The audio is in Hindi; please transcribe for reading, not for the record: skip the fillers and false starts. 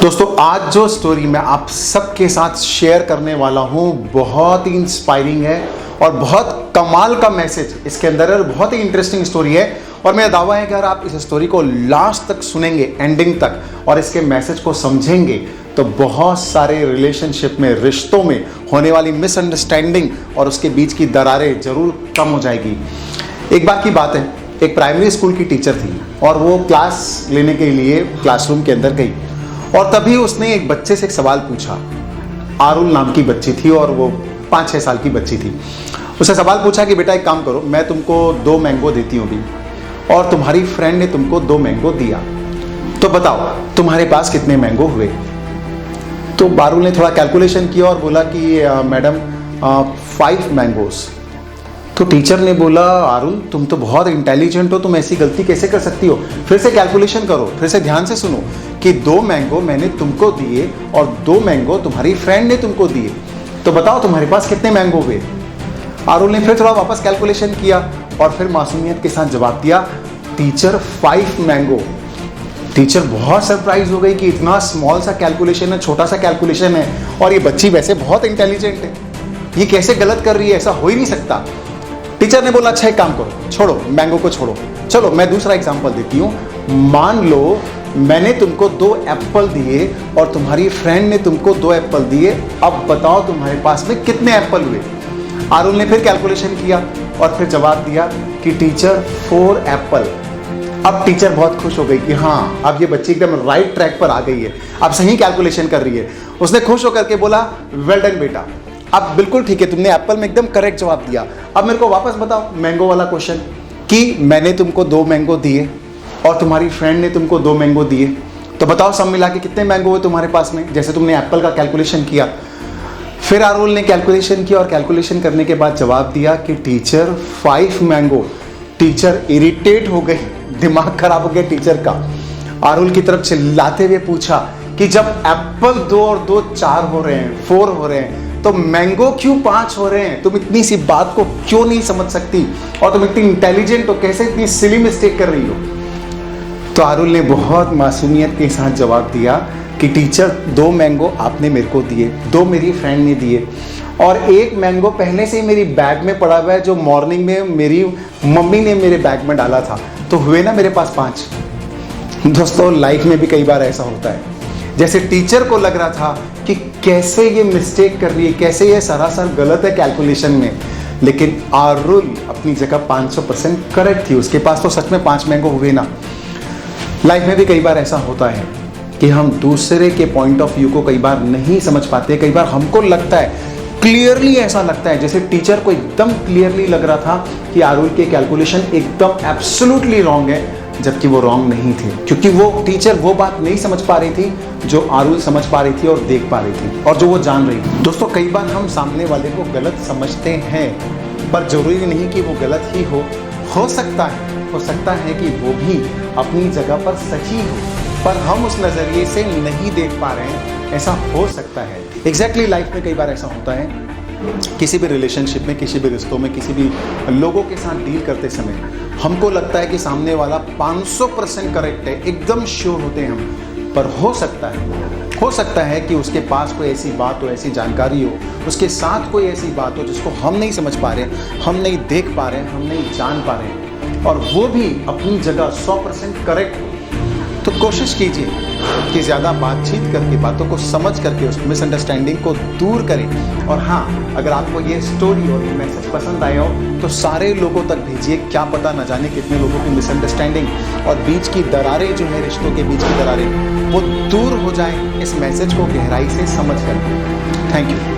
दोस्तों आज जो स्टोरी मैं आप सबके साथ शेयर करने वाला हूँ बहुत ही इंस्पायरिंग है और बहुत कमाल का मैसेज इसके अंदर है और बहुत ही इंटरेस्टिंग स्टोरी है। और मेरा दावा है कि अगर आप इस स्टोरी को लास्ट तक सुनेंगे, एंडिंग तक, और इसके मैसेज को समझेंगे तो बहुत सारे रिलेशनशिप में, रिश्तों में होने वाली मिसअंडरस्टैंडिंग और उसके बीच की दरारें जरूर कम हो जाएगी। एक बार की बात है, एक प्राइमरी स्कूल की टीचर थी और वो क्लास लेने के लिए क्लासरूम के अंदर गई और तभी उसने एक बच्चे से एक सवाल पूछा। आरुल नाम की बच्ची थी और वो 5-6 साल की बच्ची थी। उसने सवाल पूछा कि बेटा एक काम करो, मैं तुमको 2 मैंगो देती हूँ अभी और तुम्हारी फ्रेंड ने तुमको 2 मैंगो दिया, तो बताओ तुम्हारे पास कितने मैंगो हुए। तो आरुल ने थोड़ा कैलकुलेशन किया और बोला कि मैडम 5 मैंगोस। तो टीचर ने बोला आरुल तुम तो बहुत इंटेलिजेंट हो, तुम ऐसी गलती कैसे कर सकती हो, फिर से कैलकुलेशन करो, फिर से ध्यान से सुनो कि 2 मैंगो मैंने तुमको दिए और 2 मैंगो तुम्हारी फ्रेंड ने तुमको दिए, तो बताओ तुम्हारे पास कितने मैंगो हुए। आरुल ने फिर थोड़ा वापस कैलकुलेशन किया और फिर मासूमियत के साथ जवाब दिया टीचर 5 मैंगो। टीचर बहुत सरप्राइज हो गई कि इतना स्मॉल सा कैलकुलेशन है, छोटा सा कैलकुलेशन है और ये बच्ची वैसे बहुत इंटेलिजेंट है, ये कैसे गलत कर रही है, ऐसा हो ही नहीं सकता। टीचर ने बोला अच्छा एक काम करो, छोड़ो मैंगो को छोड़ो, चलो मैं दूसरा एग्जांपल देती हूँ। मान लो मैंने तुमको 2 एप्पल दिए और तुम्हारी फ्रेंड ने तुमको 2 एप्पल दिए, अब बताओ तुम्हारे पास में कितने एप्पल हुए। आरुल ने फिर कैलकुलेशन किया और फिर जवाब दिया कि टीचर 4 एप्पल। अब टीचर बहुत खुश हो गई कि हाँ अब ये बच्ची एकदम राइट ट्रैक पर आ गई है, अब सही कैलकुलेशन कर रही है। उसने खुश होकर के बोला वेल डन बेटा, अब बिल्कुल ठीक है, तुमने एप्पल में एकदम करेक्ट जवाब दिया। अब मेरे को वापस बताओ मैंगो वाला क्वेश्चन कि मैंने तुमको 2 मैंगो दिए और तुम्हारी फ्रेंड ने तुमको 2 मैंगो दिए, तो बताओ सब मिला के कितने मैंगो हुए तुम्हारे पास में, जैसे तुमने एप्पल का कैलकुलेशन किया। फिर आरुल ने कैलकुलेशन किया और कैलकुलेशन करने के बाद जवाब दिया कि टीचर 5 मैंगो। टीचर इरिटेट हो गई, दिमाग खराब हो गया टीचर का। आरुल की तरफ चिल्लाते हुए पूछा कि जब एप्पल 2 और 2 4 हो रहे हैं, 4 हो रहे हैं, तो मैंगो क्यों 5 हो रहे हैं। तुम इतनी सी बात को क्यों नहीं समझ सकती और तुम इतनी इंटेलिजेंट हो, कैसे इतनी सिली मिस्टेक कर रही हो। तो आरुल ने बहुत मासूमियत के साथ जवाब दिया कि टीचर 2 मैंगो आपने मेरे को दिए, 2 मेरी फ्रेंड ने दिए और 1 मैंगो पहले से ही मेरी बैग में पड़ा हुआ है जो मॉर्निंग में मेरी मम्मी ने मेरे बैग में डाला था, तो हुए ना मेरे पास 5। दोस्तों लाइफ में भी कई बार ऐसा होता है, जैसे टीचर को लग रहा था कि कैसे ये मिस्टेक कर रही है, कैसे ये सरासर गलत है कैलकुलेशन में, लेकिन आरुल अपनी जगह 500% करेक्ट थी, उसके पास तो सच में 5 मैंगो हुए ना। लाइफ में भी कई बार ऐसा होता है कि हम दूसरे के पॉइंट ऑफ व्यू को कई बार नहीं समझ पाते। कई बार हमको लगता है, क्लियरली ऐसा लगता है जैसे टीचर को एकदम क्लियरली लग रहा था कि आरुल के कैलकुलेशन एकदम एब्सोल्युटली रॉन्ग है, जबकि वो रॉन्ग नहीं थे, क्योंकि वो टीचर वो बात नहीं समझ पा रही थी जो आरुल समझ पा रही थी और देख पा रही थी और जो वो जान रही थी। दोस्तों कई बार हम सामने वाले को गलत समझते हैं, पर जरूरी नहीं कि वो गलत ही हो सकता है कि वो भी अपनी जगह पर सही हो, पर हम उस नज़रिए से नहीं देख पा रहे हैं, ऐसा हो सकता है। एग्जैक्टली लाइफ में कई बार ऐसा होता है, किसी भी रिलेशनशिप में, किसी भी रिश्तों में, किसी भी लोगों के साथ डील करते समय हमको लगता है कि सामने वाला 500% करेक्ट है, एकदम श्योर होते हैं हम, पर हो सकता है कि उसके पास कोई ऐसी बात हो, ऐसी जानकारी हो, उसके साथ कोई ऐसी बात हो जिसको हम नहीं समझ पा रहे, हम नहीं देख पा रहे, हम नहीं जान पा रहे, और वो भी अपनी जगह 100% करेक्ट हो। तो कोशिश कीजिए कि ज़्यादा बातचीत करके, बातों को समझ करके उस मिसअंडरस्टैंडिंग को दूर करें। और हाँ, अगर आपको ये स्टोरी और ये मैसेज पसंद आया हो तो सारे लोगों तक भेजिए, क्या पता न जाने कितने लोगों की मिसअंडरस्टैंडिंग और बीच की दरारें जो है, रिश्तों के बीच की दरारें, वो दूर हो जाएं इस मैसेज को गहराई से समझ कर। Thank you.